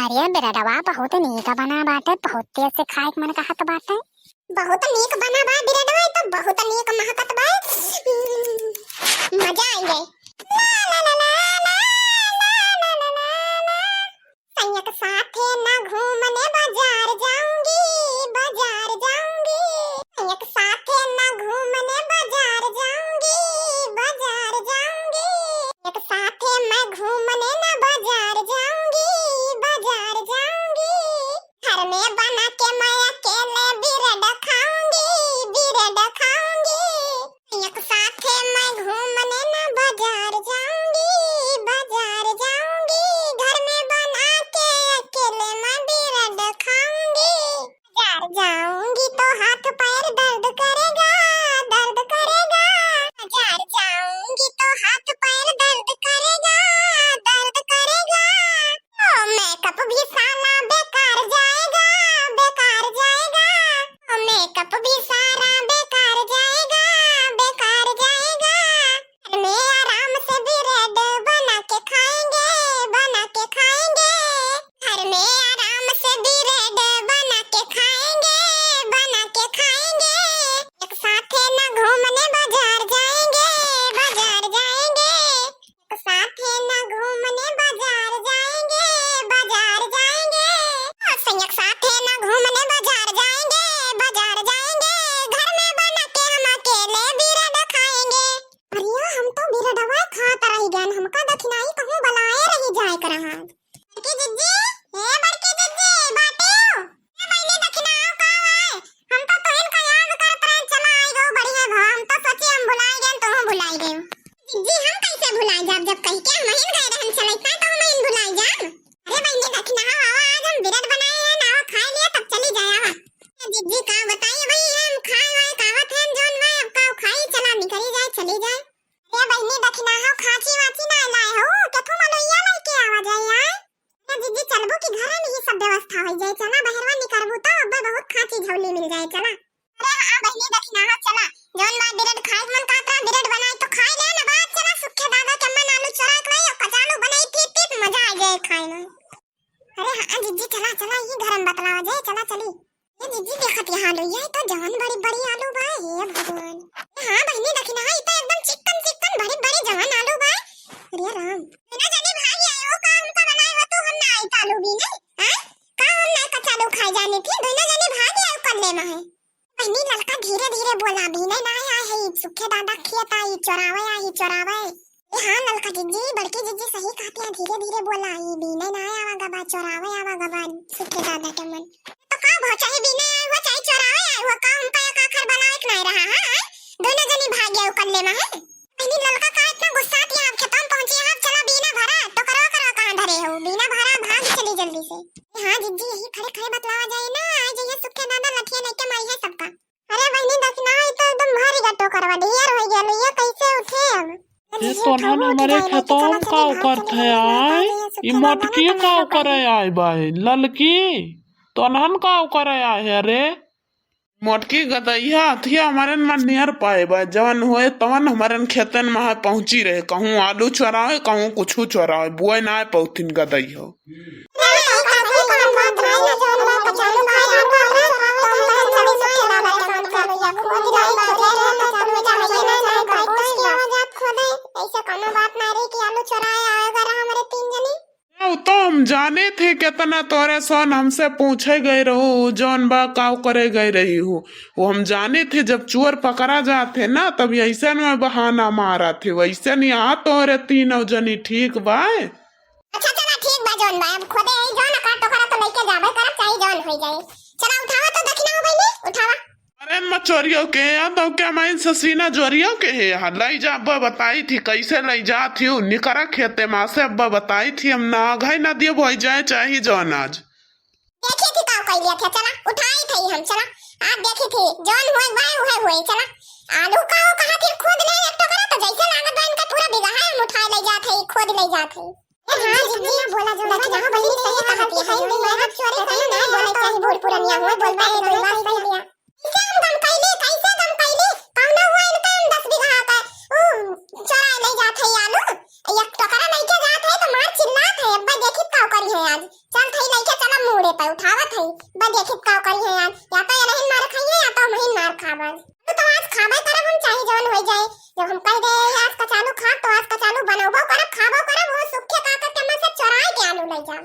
अरे बिरडवा बहुत नीक बना बाटे, बहुत तेज से खाए के मन कहत बाटे। बहुत नीक बना बा बिरडवा, तो बहुत नीक महकत बा। मजा आई गई। ला ला ला ला ला ला ला ला। संयक साथे ना घूमने बाजार जाऊंगी, बाजार जाऊंगी। संयक साथे ना घूमने बाजार जाऊंगी, बाजार जाऊंगी। एक साथे मैं घूमने ना बाजार जाऊंगी, बाजार जाऊंगी। घर में बना के मैं अकेले बिरड खाऊंगी, बिरड खाऊंगी। एक साथे मैं घूमने ना बाजार जाऊंगी, बाजार जाऊंगी। घर में बना के अकेले मैं बिरड खाऊंगी। बाजार जाऊंगी तो हाथ पैर दर्द करेगा, दर्द करेगा। बाजार जाऊंगी तो हाथ पैर दर्द करेगा, दर्द करेगा। ओ मेकअप भी साला बेकार जाएगा, बेकार जाएगा। ओ मेकअप भी सारा बेकार जाएगा, बेकार जाएगा। घर में आराम से ब्रेड बना के खाएंगे, बना के खाएंगे। घर में आराम से ब्रेड बना के खाएंगे, बना के खाएंगे। एक साथे ना घूमने बाजार जाएंगे, बाजार जाएंगे। एक साथे ना घूमने बाजार जाएंगे, बाजार जाएंगे। संयक साथे ना घूमने बाजार जाएंगे, बाजार जाएंगे। घर में बना के हम अकेले बिरड खाएंगे। अरे हम तो बिरडवा खात रही गन, हमका दखिनाई कहूं बलाए रही जाए कर हां। बड़की जिज्जी, ए बड़की जिज्जी बाटे हो। ए मैंने दखिनाओ का आए। हम तो तोहन का याद करत रहे, चला आई गो बढ़िया भा। हम तो सोची हम भुलाए गए, तो हम भुलाए गए। जिज्जी हम कैसे भुलाए जाब, जब कह के हम हिन गए रहन चलै का, तो हम हिन भुलाए जाब। अरे मैंने दखिनाओ आवा, आज हम बिरड बनाए हैं ना, खाए लिए तब चली जाए आवा। जिज्जी का बताइए भाई, हम खाए वाए कावत हैं जोन में, अब का खाई चला निकली जाए, चली जाए। अरे बहनी दखिनाओ खाची वाची ना लाए हो, केथु मलोइया लेके आवा जाए यार। अरे जिज्जी चलबो कि घरे में ही सब व्यवस्था हो जाए, चला बहरवा निकरबू तो अब बहुत खाची झौली मिल जाए, चला। अरे हां बहनी दखिनाओ चला, जोन बा बिरड खाए मन कातरा बिरड बनाए तो खाए ले ना, बात चला सुखे दादा के मन आलू चोरा के लाई, कचालू बनाई टीप मजा आ जाए खाए में। अरे हां जिज्जी चला चला, ये घर में बतलावा जाए, चला चली। ये जिज्जी देखत यहाँ लोइया तो जवान बड़ी बड़ी आलू बा, हे भगवान। हां बहनी दखिनाओ तो एकदम चिकन चिकन बड़ी बड़ी जवान आलू बा। अरे राम बिना जाने भागी आए हो का, हमका बनाए हो तो हम ना आई आलू भी नहीं हैं का, हम ना कचालू खाए जाने थी, दोनों जाने भागी आए करले में है। बहनी लड़का धीरे धीरे बोला, भी नहीं ना आया है सुखे दादा खेत आई चोरावे, आई चोरावे। हां लड़का जिज्जी बड़की जिज्जी सही कहती है, धीरे धीरे बोला, ये भी नहीं ना आया गबा चोरावे आवा गबा सुखे दादा के मन। तो का भो चाहे भी नहीं आया, वो चाहे चोरावे आया, वो का हमका एक आखर बनाए के नहीं रहा है, दोनों जनी भाग गए करले में है। बहनी लड़का का इतना गुस्सा किया, अब खेतों में पहुंची, आप चला बीना भरा तो करो करो कहां धरे हो, बीना भरा भाग चली जल्दी से। हां जिज्जी यही खड़े खड़े बतलावा जाए ना, आज ये सुखे दादा लठिया नहीं के माई है सबका। अरे बहनी दखना है तो एकदम भारी गट्टो करवा दिया हो गया, ये कैसे उठे अब। ये तो ना हमारे खेतों का करते है आए, ये मटकी का करे आए भाई, ललकी तो नहन का करे आए है रे। मोटकी गदैया थी हमारे मन नियर पाए बा, जवन होए तवन हमारे खेतन में पहुंची रहे, कहूँ आलू चोरावे कहूँ कुछ चोरावे, बुए ना पौथिन गदैया। तो हम जाने थे कितना तोरे सोन हमसे पूछे गए रहो, जौन बा काव करे गए रही हो, वो हम जाने थे जब चोर पकड़ा जाते ना, तब ऐसे में बहाना मारा थे, वैसे नहीं आ तोरे तीनों जनी ठीक बा। अच्छा चला ठीक बा जोन बा, अब खोदे आई जो ना काटो करा तो लेके जाबे करा, चाहे जोन हो जाए। चला उठावा तो दखिना बहनी उठावा। अरे मचोरियो के याद हो क्या, मैं ससीना जोरियो के है लाई जा, अब्बा बताई थी कैसे लाई जा थी, निकरा खेते माँ से अब्बा बताई थी, हम ना घाई ना दियो भोई जाए चाहिए जौन आज देखी थी काव कह लिया था, चला उठाई थी हम, चला आप देखी थी जौन हुए चला। आलू काव कहा थी खोद ले एक तो करा, तो जैसे लागत बा इनका पूरा बिगहा है, हम उठा ले जाते खोद ले जाते। हां जिज्जी ना बोला जो लड़की जहां बहनी सही कहती है, मैं हाथ चोरी कहीं ना बोले चाहिए, भूल पुरनिया हुए बोलबा के बोलबा सही लिया। कैसे दम कैले कौन हुआ इनका 10 बीघा का चोरा ले जात है आलू, एक टोकरा नहीं के जात है तो मार चिल्लात है, अब्बा देखी का करी है आज, चल थई ले मुड़े पे उठावत है बा देखित का करी है यार, या तो ये नहीं मार खाई है या तो हम मार खाबन। तो आज खाबे करब हम, चाहे जवन हो जाए। जब हम कह दे आज का चालू खा तो आज का चालू बनाबो करब खाबो करब, वो सुखे का के मैं से चुराए के आलू ले जाम।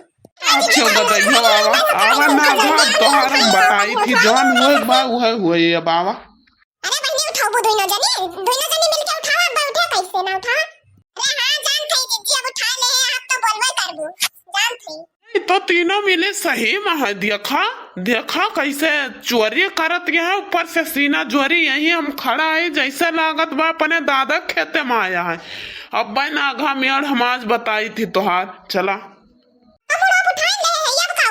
अच्छा बताइयो आवा आवा ना घाट तोहार हम बताई थी जवन हुए बा हुए अब आवा। अरे बहनी उठाओ दोनों जनी मिलके उठाओ, अब उठे कैसे ना उठा। अरे हां जान थई जीजी अब उठा ले आप तो बोलबे करबू जान थई। तो तीनों मिले सही में है, देखा देखा कैसे चोरी करत है, ऊपर से सीना जोरी यही हम खड़ा है जैसे लागत बा अपने दादा खेते में आया है। अब बहन आघा मेड़ हम आज बताई थी तोहार चला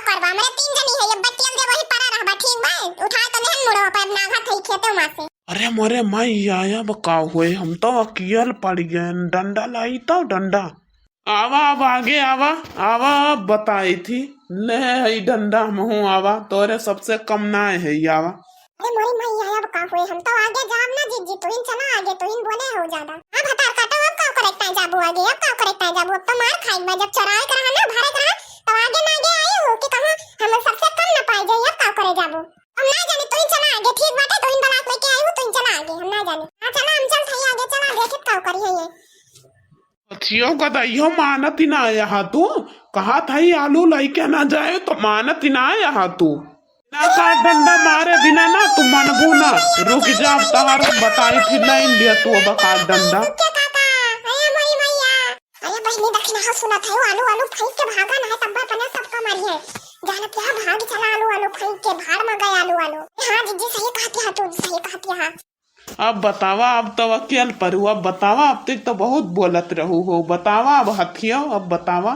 करवा मेरे तीन जनी है, ये बटियन दे वही पड़ा रहबा ठीक बा, उठा तो नहीं मुड़ो पर अपना घाट थई खेते में से। अरे मोरे माई आया बकाव हुए हम तो अकियल पड़ गए, डंडा लाई तो डंडा आवा अब आगे आवा आवा बताई थी ले है डंडा महू आवा तोरे सबसे कम ना है आवा। अरे मोरी माई आया बकाव हुए हम तो आगे जाब ना जीजी, तू इन चला आगे, तू इन बोले हो ज्यादा। अब हतार काटो अब का करेक्ट जाबू आगे, अब का करेक्ट जाबू, अब तो मार खाई बा जब चराए कर ना भारत रहा तो आगे ना आगे आए हो कि कहां हम सबसे कम ना पाई जाए, अब का करे जाबू हम ना जाने, तू इन चला आगे ठीक बात है, तू इन बलाक लेके आई हो, तू इन चला आगे हम ना जाने। हां चला हम चल थई आगे चला देखित का करी है ये। अच्छियों का दइयो मानत ही ना यहाँ तू कहा था ही आलू लेके ना जाए तो मानत ही ना यहाँ तू ना का डंडा मारे बिना ना तू मनबू ना। रुक जा तहार बताई थी लाइन लिया तू अब का डंडा। बहनी दक्षिणा हो सुना था आलू आलू फेंक के भागा ना है तब अपना सबका मारी है जाना क्या भाग चला आलू आलू फेंक के भाड़ में गए आलू आलू। हां जीजी सही कहती है, तू सही कहती है। अब बतावा अब तो अकेल पर हुआ बतावा, अब तक तो बहुत बोलत रहू हो बतावा अब हथियो अब बतावा।